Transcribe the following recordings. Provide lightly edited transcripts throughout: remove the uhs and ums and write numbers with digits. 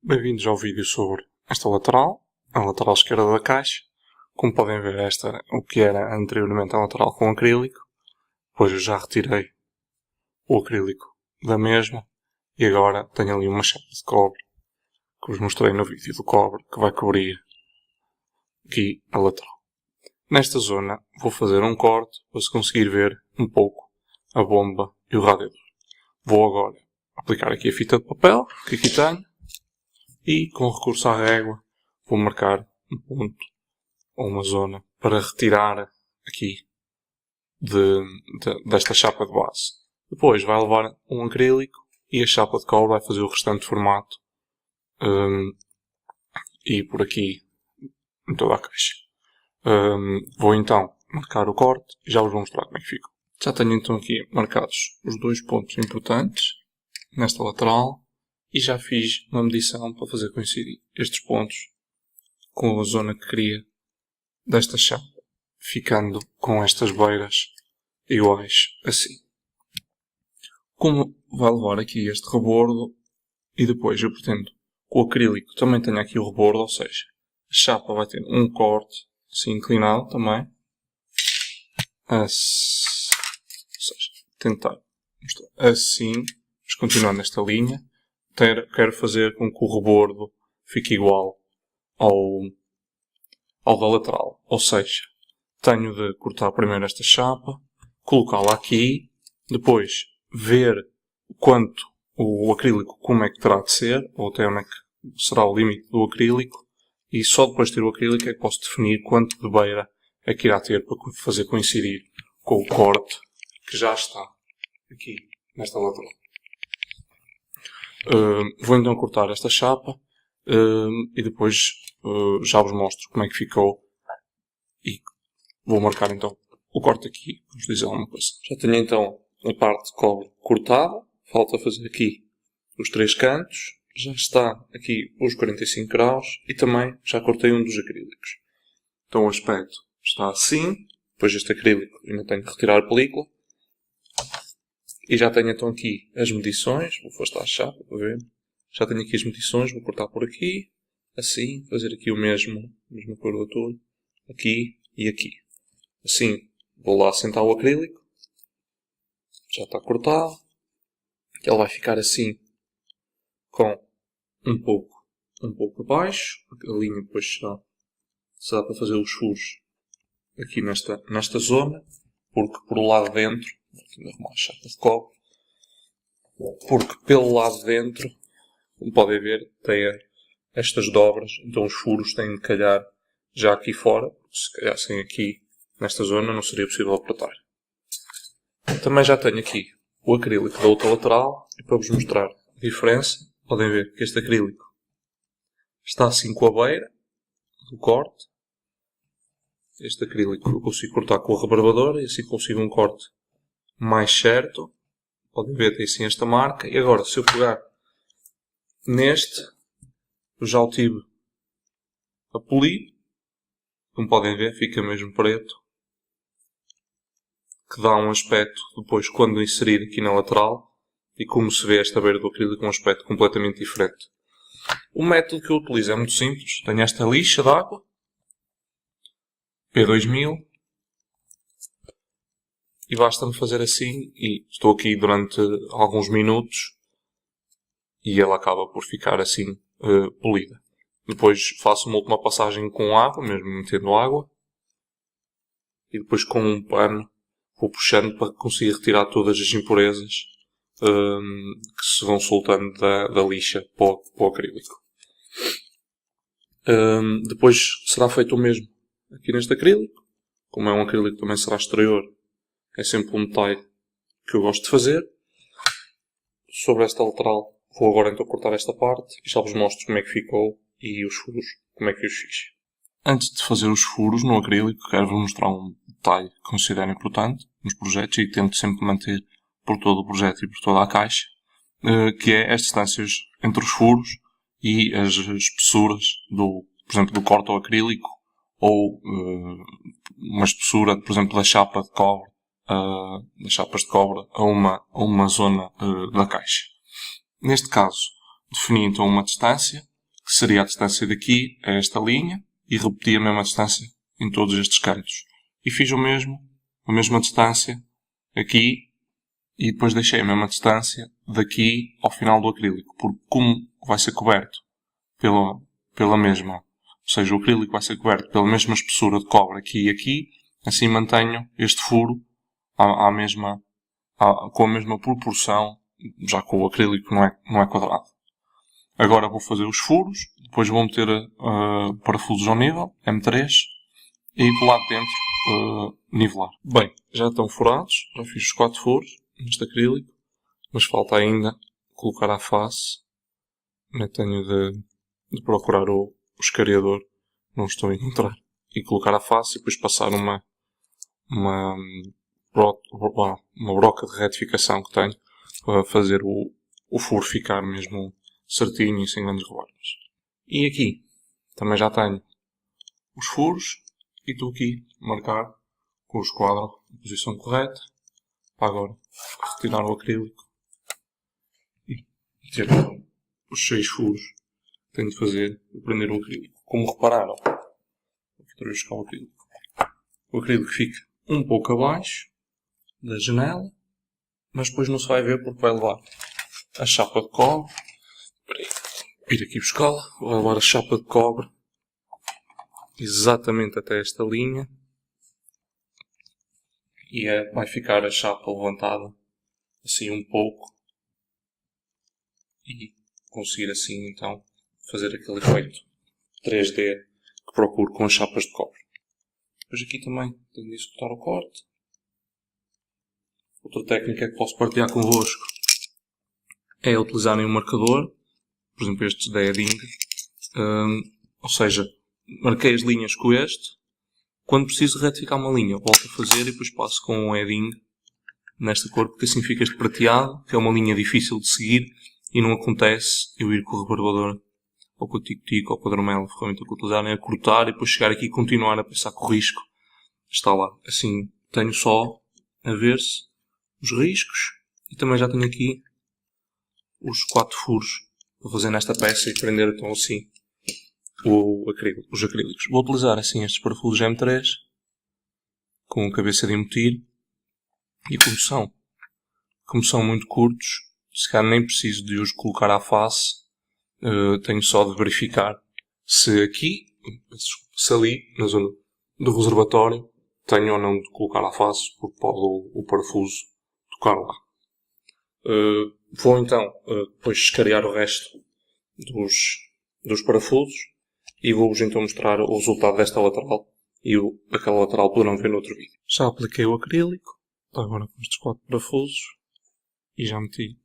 Bem-vindos ao vídeo sobre esta lateral, a lateral esquerda da caixa. Como podem ver, esta é o que era anteriormente a lateral com acrílico. Depois eu já retirei o acrílico da mesma e agora tenho ali uma chapa de cobre que vos mostrei no vídeo do cobre, que vai cobrir aqui a lateral. Nesta zona vou fazer um corte para se conseguir ver um pouco a bomba e o radiador. Vou agora aplicar aqui a fita de papel que aqui tenho. E, com recurso à régua, vou marcar um ponto ou uma zona para retirar aqui desta chapa de base. Depois vai levar um acrílico e a chapa de cobre vai fazer o restante formato e por aqui em toda a caixa. Vou então marcar o corte e já vos vou mostrar como é que fica. Já tenho então aqui marcados os dois pontos importantes nesta lateral. E já fiz uma medição para fazer coincidir estes pontos com a zona que queria desta chapa, ficando com estas beiras iguais assim. Como vai levar aqui este rebordo, e depois eu pretendo que o acrílico também tenha aqui o rebordo, ou seja, a chapa vai ter um corte assim inclinado também. Ou seja, tentar mostrar assim, mas continuando nesta linha. Quero fazer com que o rebordo fique igual ao da lateral. Ou seja, tenho de cortar primeiro esta chapa, colocá-la aqui, depois ver quanto o acrílico, como é que terá de ser, ou até onde é que será o limite do acrílico, e só depois de ter o acrílico é que posso definir quanto de beira é que irá ter para fazer coincidir com o corte que já está aqui nesta lateral. Vou então cortar esta chapa e depois já vos mostro como é que ficou e vou marcar então o corte aqui. Vamos dizer alguma coisa. Já tenho então a parte de cobre cortada, falta fazer aqui os três cantos, já está aqui os 45 graus e também já cortei um dos acrílicos. Então o aspecto está assim, depois este acrílico ainda tenho que retirar a película. E já tenho então aqui as medições, vou afastar a chapa para ver. Já tenho aqui as medições, vou cortar por aqui, assim, fazer aqui a mesma curvatura, aqui e aqui. Assim, vou lá assentar o acrílico, já está cortado. Ele vai ficar assim, com um pouco abaixo, a linha depois será para fazer os furos aqui nesta zona, porque por o lado de dentro, vou arrumar a chapa de cobre, porque pelo lado de dentro, como podem ver, tem estas dobras, então os furos têm de calhar já aqui fora, porque se calhassem aqui nesta zona não seria possível apertar. Também já tenho aqui o acrílico da outra lateral, e para vos mostrar a diferença, podem ver que este acrílico está assim com a beira do corte. Este acrílico eu consigo cortar com a rebarbadora e assim consigo um corte mais certo. Podem ver, tem assim esta marca. E agora, se eu pegar neste, eu já o tive a polir. Como podem ver, fica mesmo preto. Que dá um aspecto, depois, quando inserir aqui na lateral. E como se vê esta beira do acrílico, um aspecto completamente diferente. O método que eu utilizo é muito simples. Tenho esta lixa de água. P2000. E basta-me fazer assim, e estou aqui durante alguns minutos, e ela acaba por ficar assim, polida. Depois faço uma última passagem com água, mesmo metendo água, e depois com um pano vou puxando para conseguir retirar todas as impurezas que se vão soltando da lixa para o acrílico. Depois será feito o mesmo aqui neste acrílico. Como é um acrílico também será exterior, é sempre um detalhe que eu gosto de fazer. Sobre esta lateral, vou agora então cortar esta parte e já vos mostro como é que ficou e os furos, como é que os fiz. Antes de fazer os furos no acrílico, quero-vos mostrar um detalhe que considero importante nos projetos e tento sempre manter por todo o projeto e por toda a caixa, que é as distâncias entre os furos e as espessuras, por exemplo, do corte ao acrílico ou uma espessura, por exemplo, da chapa de cobre, das chapas de cobre a uma zona da caixa. Neste caso, defini então uma distância que seria a distância daqui a esta linha, e repeti a mesma distância em todos estes cantos. E fiz o mesmo, a mesma distância aqui, e depois deixei a mesma distância daqui ao final do acrílico, porque como vai ser coberto pela mesma, ou seja, o acrílico vai ser coberto pela mesma espessura de cobre aqui e aqui, assim mantenho este furo com a mesma proporção, já que o acrílico não é quadrado. Agora vou fazer os furos, depois vou meter parafusos ao nível, M3, e por lá dentro nivelar. Bem, já estão furados, já fiz os 4 furos neste acrílico, mas falta ainda colocar a face. Eu tenho de procurar o escariador, não estou a encontrar, e colocar a face e depois passar uma broca de retificação que tenho para fazer o furo ficar mesmo certinho e sem grandes rebordas. E aqui também já tenho os furos e estou aqui a marcar com o esquadro a posição correta para agora retirar o acrílico e ter os 6 furos que tenho de fazer para prender o acrílico. Como repararam, vou buscar o acrílico fica um pouco abaixo da janela, mas depois não se vai ver porque vai levar a chapa de cobre. Ir aqui buscá-la, vai levar a chapa de cobre exatamente até esta linha e vai ficar a chapa levantada assim um pouco e conseguir assim então fazer aquele efeito 3D que procuro com as chapas de cobre. Depois aqui também tenho de executar o corte. Outra técnica que posso partilhar convosco é utilizarem um marcador, por exemplo este da Edding, ou seja, marquei as linhas com este, quando preciso retificar uma linha volto a fazer e depois passo com o Edding nesta cor, porque assim fica este prateado, que é uma linha difícil de seguir e não acontece eu ir com o rebarbador ou com o tico-tico ou com a dromel, a ferramenta que utilizarem, a cortar e depois chegar aqui e continuar a pensar que o risco está lá. Assim tenho só a ver-se os riscos e também já tenho aqui os 4 furos para fazer nesta peça e prender então assim os acrílicos. Vou utilizar assim estes parafusos M3 com cabeça de embutir e como são muito curtos, se calhar nem preciso de os colocar à face, tenho só de verificar se aqui, se ali na zona do reservatório tenho ou não de colocar à face porque pode o parafuso tocar lá. Vou então depois escarear o resto dos parafusos e vou-vos então mostrar o resultado desta lateral e aquela lateral poderão ver no outro vídeo. Já apliquei o acrílico, agora com estes 4 parafusos e já meti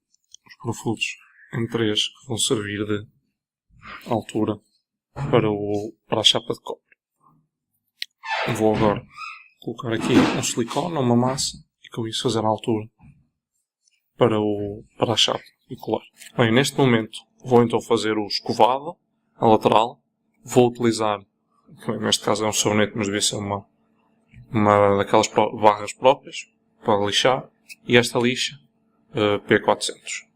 os parafusos em 3 que vão servir de altura para a chapa de cobre. Vou agora colocar aqui um silicone, uma massa e com isso fazer a altura para a chapa e colar. Bem, neste momento vou então fazer o escovado, a lateral. Vou utilizar, neste caso é um sabonete, mas devia ser uma daquelas barras próprias para lixar. E esta lixa P400.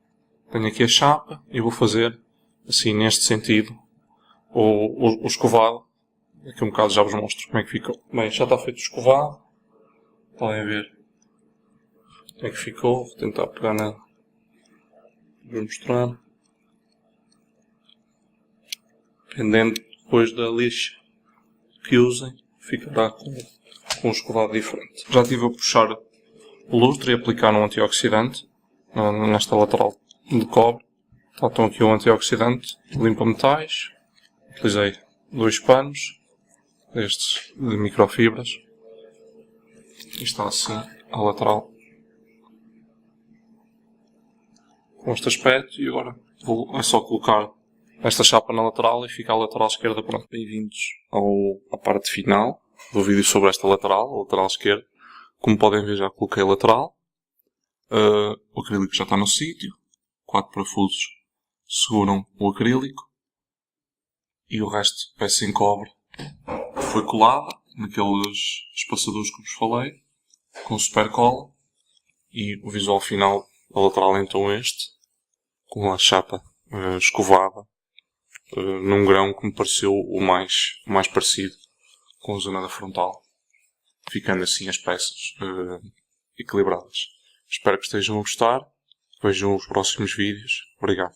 Tenho aqui a chapa e vou fazer assim neste sentido o escovado. Daqui a um bocado já vos mostro como é que ficou. Bem, já está feito o escovado. Podem ver como é que ficou. Vou tentar pegar nela. Vou mostrar. Dependendo depois da lixa que usem, ficará com um escovado diferente. Já estive a puxar o lustre e aplicar um antioxidante nesta lateral de cobre. Então aqui um antioxidante limpa metais. Utilizei 2 panos destes de microfibras e está assim a lateral com este aspecto. E agora é só colocar esta chapa na lateral e fica a lateral esquerda pronto. Bem-vindos à parte final do vídeo sobre esta lateral, a lateral esquerda. Como podem ver, já coloquei a lateral. O acrílico já está no sítio. 4 parafusos seguram o acrílico. E o resto, peça em cobre, foi colada naqueles espaçadores que vos falei, com super cola. E o visual final da lateral então este, com a chapa escovada num grão que me pareceu o mais parecido com a zona da frontal, ficando assim as peças equilibradas. Espero que estejam a gostar. Vejam os próximos vídeos. Obrigado.